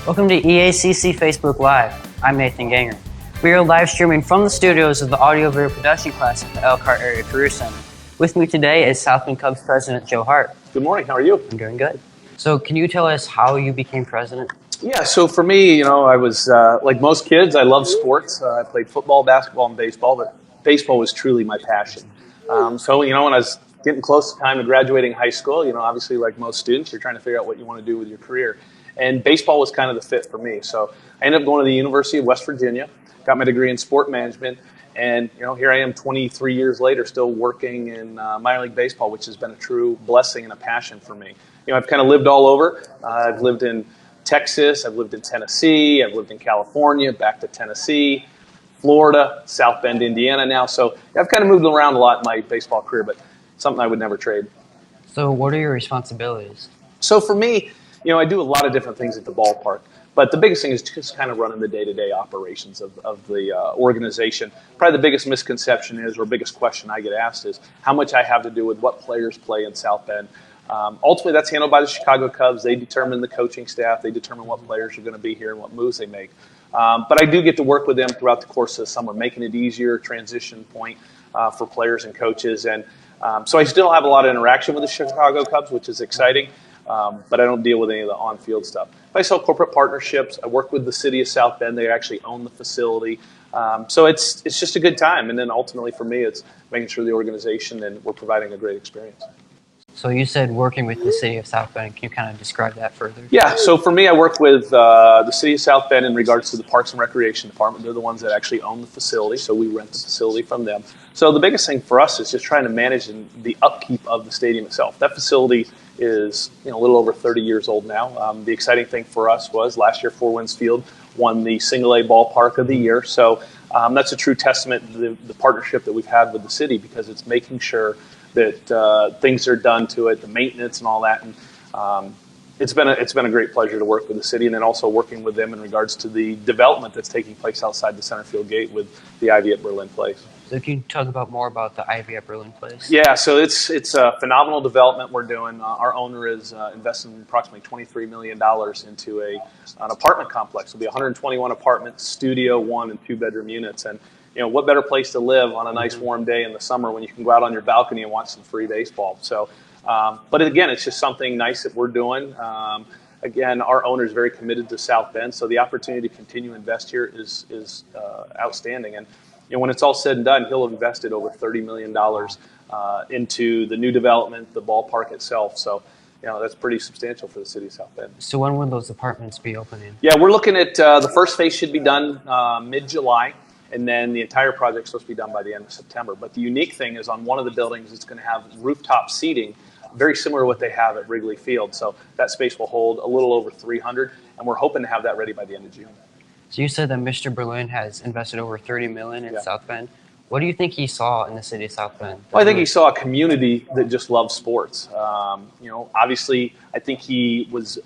Welcome to EACC Facebook Live. I'm Nathan Ganger. We are live streaming from the studios of the Audio Video Production class at the Elkhart Area Career Center. With me today is South Bend Cubs President Joe Hart. Good morning. How are you? I'm doing good. So can you tell us how you became president? Yeah, so for me, I was, like most kids, I love sports. I played football, basketball, and baseball, but baseball was truly my passion. So when I was getting close to time of graduating high school, obviously like most students, you're trying to figure out what you want to do with your career. And baseball was kind of the fit for me. So I ended up going to the University of West Virginia, got my degree in sport management, and here I am 23 years later still working in minor league baseball, which has been a true blessing and a passion for me. I've kind of lived all over. I've lived in Texas, I've lived in Tennessee, I've lived in California, back to Tennessee, Florida, South Bend, Indiana now. So I've kind of moved around a lot in my baseball career, but something I would never trade. So what are your responsibilities? So for me, I do a lot of different things at the ballpark. But the biggest thing is just kind of running the day-to-day operations of the organization. Probably the biggest misconception is, or biggest question I get asked is, how much I have to do with what players play in South Bend. Ultimately, that's handled by the Chicago Cubs. They determine the coaching staff. They determine what players are going to be here and what moves they make. But I do get to work with them throughout the course of the summer, making it easier, transition point for players and coaches. And so I still have a lot of interaction with the Chicago Cubs, which is exciting. But I don't deal with any of the on-field stuff. I sell corporate partnerships. I work with the city of South Bend. They actually own the facility. So it's just a good time. And then ultimately for me, it's making sure the organization and we're providing a great experience. So you said working with the city of South Bend. Can you kind of describe that further? Yeah, so for me, I work with the city of South Bend in regards to the Parks and Recreation Department. They're the ones that actually own the facility, so we rent the facility from them. So the biggest thing for us is just trying to manage the upkeep of the stadium itself. That facility is a little over 30 years old now. The exciting thing for us was last year, Four Winds Field won the Single A Ballpark of the Year. So that's a true testament to the partnership that we've had with the city, because it's making sure that things are done to it, the maintenance and all that. And it's been a great pleasure to work with the city, and then also working with them in regards to the development that's taking place outside the center field gate with the IEP Everland place. So can you talk more about the IEP Everland place? Yeah, so it's a phenomenal development we're doing. Our owner is investing approximately $23 million into an apartment complex. It'll be 121 apartments, studio, 1 and 2 bedroom units. And what better place to live on a nice warm day in the summer when you can go out on your balcony and watch some free baseball. So, but again, it's just something nice that we're doing. Again, our owner is very committed to South Bend, so the opportunity to continue to invest here is outstanding. And when it's all said and done, he'll have invested over $30 million into the new development, the ballpark itself. So, that's pretty substantial for the city of South Bend. So when will those apartments be opening? Yeah, we're looking at the first phase should be done mid-July. And then the entire project is supposed to be done by the end of September. But the unique thing is on one of the buildings, it's going to have rooftop seating, very similar to what they have at Wrigley Field. So that space will hold a little over 300, and we're hoping to have that ready by the end of June. So you said that Mr. Berlin has invested over $30 million in South Bend. What do you think he saw in the city of South Bend? Well, I think he saw a community that just loves sports. Obviously, I think he was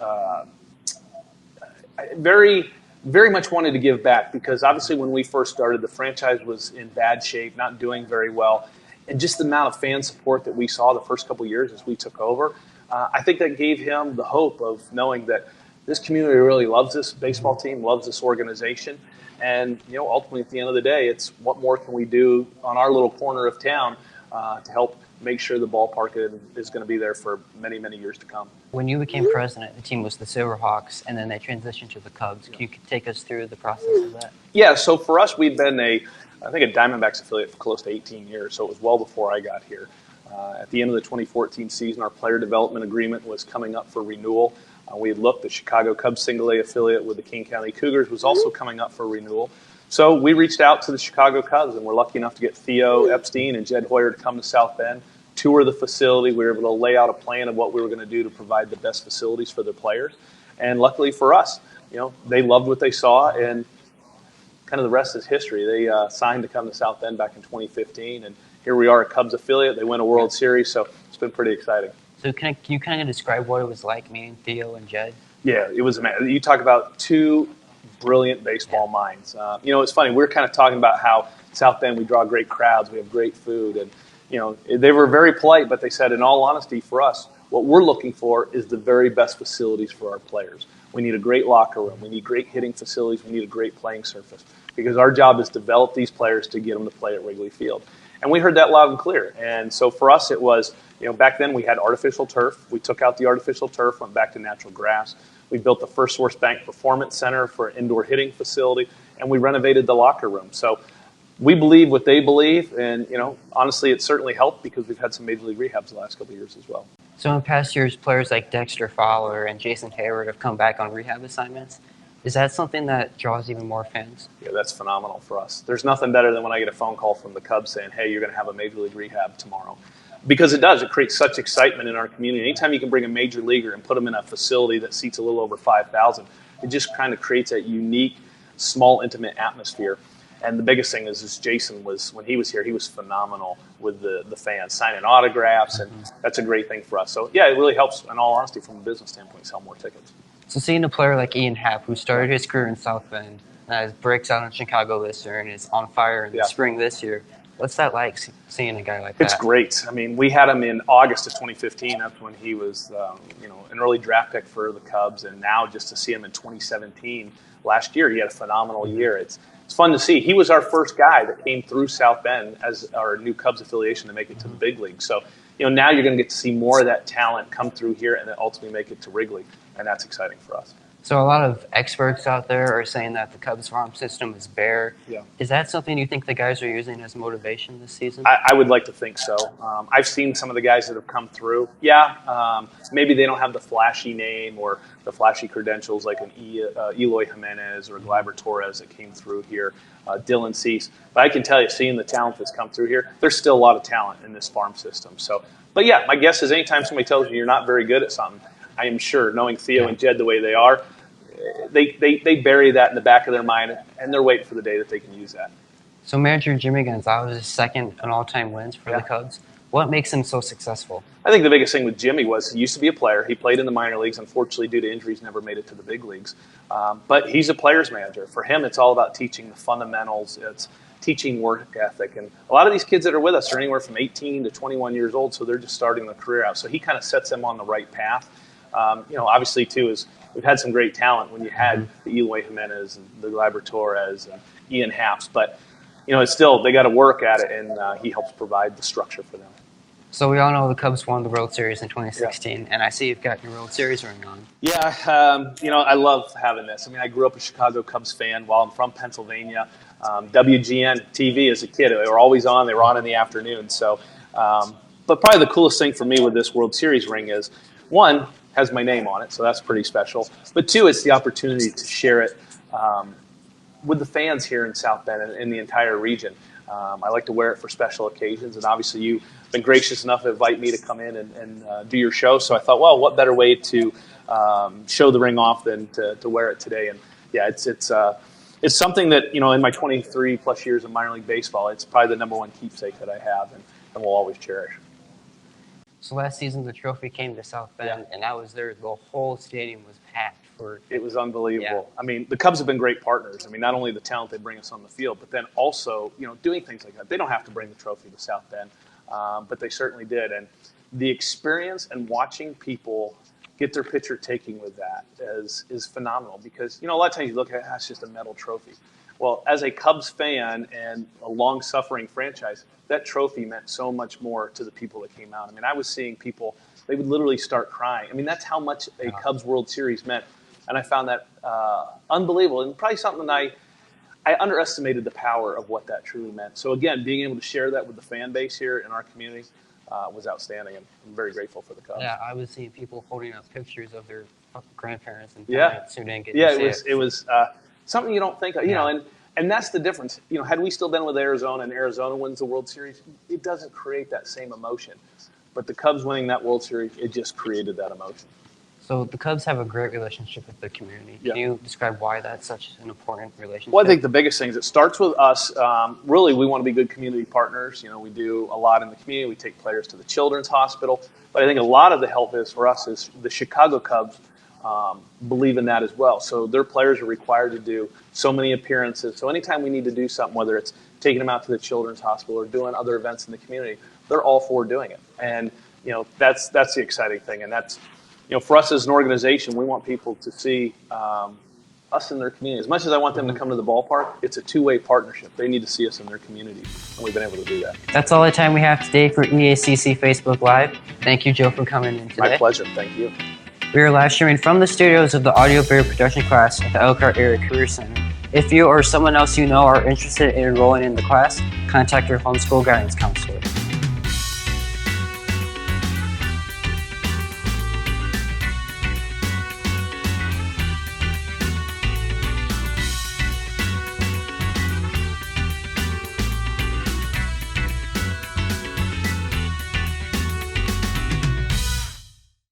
very much wanted to give back, because obviously when we first started, the franchise was in bad shape, not doing very well. And just the amount of fan support that we saw the first couple of years as we took over, I think that gave him the hope of knowing that this community really loves this baseball team, loves this organization. And, ultimately at the end of the day, it's what more can we do on our little corner of town to help make sure the ballpark is going to be there for many, many years to come. When you became president, the team was the Silverhawks, and then they transitioned to the Cubs. Can you take us through the process of that? Yeah, so for us, we'd been a Diamondbacks affiliate for close to 18 years, so it was well before I got here. At the end of the 2014 season, our player development agreement was coming up for renewal. We had looked, the Chicago Cubs Single A affiliate with the King County Cougars was also coming up for renewal. So we reached out to the Chicago Cubs, and we're lucky enough to get Theo Epstein and Jed Hoyer to come to South Bend, tour the facility. We were able to lay out a plan of what we were going to do to provide the best facilities for their players. And luckily for us, they loved what they saw, and kind of the rest is history. They signed to come to South Bend back in 2015, and here we are, a Cubs affiliate. They win a World Series, so it's been pretty exciting. So can you kind of describe what it was like meeting Theo and Jed? Yeah, it was amazing. You talk about two brilliant baseball minds. It's funny. We're kind of talking about how South Bend, we draw great crowds, we have great food, and they were very polite, but they said, in all honesty, for us, What we're looking for is the very best facilities for our players. We need a great locker room. We need great hitting facilities. We need a great playing surface, because our job is to develop these players to get them to play at Wrigley Field. And we heard that loud and clear. And so for us, it was, back then we had artificial turf. We took out the artificial turf, went back to natural grass. We built the First Source Bank Performance Center for an indoor hitting facility, and we renovated the locker room. So we believe what they believe, and honestly, it certainly helped because we've had some major league rehabs the last couple of years as well. So in past years, players like Dexter Fowler and Jason Hayward have come back on rehab assignments. Is that something that draws even more fans? Yeah, that's phenomenal for us. There's nothing better than when I get a phone call from the Cubs saying, hey, you're going to have a major league rehab tomorrow. Because it does. It creates such excitement in our community. Anytime you can bring a major leaguer and put them in a facility that seats a little over 5,000, it just kind of creates that unique, small, intimate atmosphere. And the biggest thing is Jason was, when he was here, he was phenomenal with the fans, signing autographs, and that's a great thing for us. So, yeah, it really helps, in all honesty, from a business standpoint, sell more tickets. So seeing a player like Ian Happ, who started his career in South Bend, breaks out in Chicago this year and is on fire in the spring this year, what's that like, seeing a guy like that? It's great. I mean, we had him in August of 2015. That's when he was, an early draft pick for the Cubs, and now just to see him in 2017, last year, he had a phenomenal year. It's fun to see. He was our first guy that came through South Bend as our new Cubs affiliation to make it to the big league. So, now you're going to get to see more of that talent come through here and then ultimately make it to Wrigley, and that's exciting for us. So a lot of experts out there are saying that the Cubs farm system is bare. Yeah. Is that something you think the guys are using as motivation this season? I would like to think so. I've seen some of the guys that have come through. Yeah, maybe they don't have the flashy name or the flashy credentials like an Eloy Jimenez or Gleyber Torres that came through here, Dylan Cease. But I can tell you, seeing the talent that's come through here, there's still a lot of talent in this farm system. So, but yeah, my guess is anytime somebody tells you you're not very good at something, I am sure, knowing Theo and Jed the way they are, they bury that in the back of their mind, and they're waiting for the day that they can use that. So manager Jimmy Gonzales is second in all-time wins for the Cubs. What makes him so successful? I think the biggest thing with Jimmy was he used to be a player. He played in the minor leagues. Unfortunately, due to injuries, never made it to the big leagues. But he's a player's manager. For him, it's all about teaching the fundamentals. It's teaching work ethic. And a lot of these kids that are with us are anywhere from 18 to 21 years old, so they're just starting their career out. So he kind of sets them on the right path. Obviously, too, is we've had some great talent when you had the Eloy Jimenez and the Gleyber Torres and Ian Happs. But, it's still, they got to work at it, and he helps provide the structure for them. So we all know the Cubs won the World Series in 2016, and I see you've got your World Series ring on. Yeah, I love having this. I mean, I grew up a Chicago Cubs fan while I'm from Pennsylvania. WGN TV as a kid, they were always on. They were on in the afternoon. So, but probably the coolest thing for me with this World Series ring is, one, has my name on it, so that's pretty special. But two, it's the opportunity to share it with the fans here in South Bend and in the entire region. I like to wear it for special occasions, and obviously you've been gracious enough to invite me to come in and do your show. So I thought, well, what better way to show the ring off than to wear it today? And yeah, it's something that, in my 23 plus years of minor league baseball, it's probably the number one keepsake that I have and will always cherish. So last season, the trophy came to South Bend, and I was there. The whole stadium was packed. It was unbelievable. Yeah. I mean, the Cubs have been great partners. I mean, not only the talent they bring us on the field, but then also, doing things like that. They don't have to bring the trophy to South Bend, but they certainly did. And the experience and watching people get their picture taken with that is phenomenal because, a lot of times you look at it, it's just a metal trophy. Well, as a Cubs fan and a long-suffering franchise, that trophy meant so much more to the people that came out. I mean, I was seeing people, they would literally start crying. I mean, that's how much a Cubs World Series meant. And I found that unbelievable and probably something that I underestimated the power of what that truly meant. So, again, being able to share that with the fan base here in our community was outstanding, and I'm very grateful for the Cubs. Yeah, I was seeing people holding up pictures of their grandparents and parents who didn't get to see it. It was something you don't think of, and that's the difference. Had we still been with Arizona and Arizona wins the World Series, it doesn't create that same emotion. But the Cubs winning that World Series, it just created that emotion. So the Cubs have a great relationship with the community. Can you describe why that's such an important relationship? Well, I think the biggest thing is it starts with us. Really, we want to be good community partners. We do a lot in the community. We take players to the Children's Hospital. But I think a lot of the help is for us is the Chicago Cubs believe in that as well. So their players are required to do so many appearances. So anytime we need to do something, whether it's taking them out to the Children's Hospital or doing other events in the community, they're all for doing it. And that's the exciting thing. And that's for us as an organization, we want people to see us in their community. As much as I want them to come to the ballpark, it's a two-way partnership. They need to see us in their community, and we've been able to do that. That's all the time we have today for EACC Facebook Live. Thank you, Joe, for coming in today. My pleasure. Thank you. We are live streaming from the studios of the Audio Video Production class at the Elkhart Area Career Center. If you or someone else you know are interested in enrolling in the class, contact your homeschool guidance counselor.